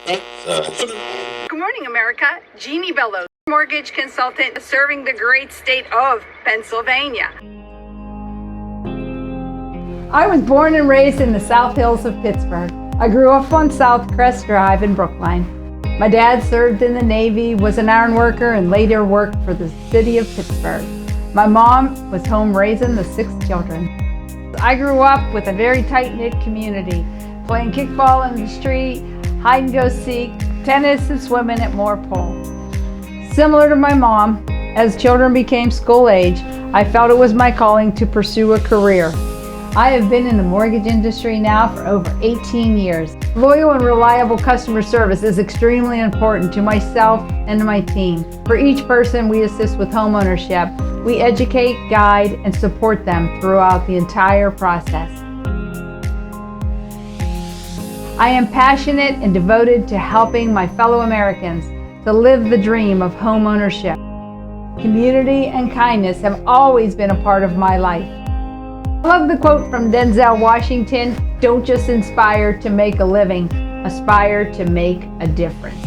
Good morning, America. Jeani Bello, mortgage consultant serving the great state of Pennsylvania. I was born and raised in the South Hills of Pittsburgh. I grew up on South Crest Drive in Brookline. My dad served in the Navy, was an iron worker, and later worked for the city of Pittsburgh. My mom was home raising the 6 children. I grew up with a very tight-knit community, playing kickball in the street, hide and go seek, tennis and swimming at Moore Pool. Similar to my mom, as children became school age, I felt it was my calling to pursue a career. I have been in the mortgage industry now for over 18 years. Loyal and reliable customer service is extremely important to myself and to my team. For each person we assist with homeownership, we educate, guide, and support them throughout the entire process. I am passionate and devoted to helping my fellow Americans to live the dream of homeownership. Community and kindness have always been a part of my life. I love the quote from Denzel Washington, "Don't just inspire to make a living, aspire to make a difference."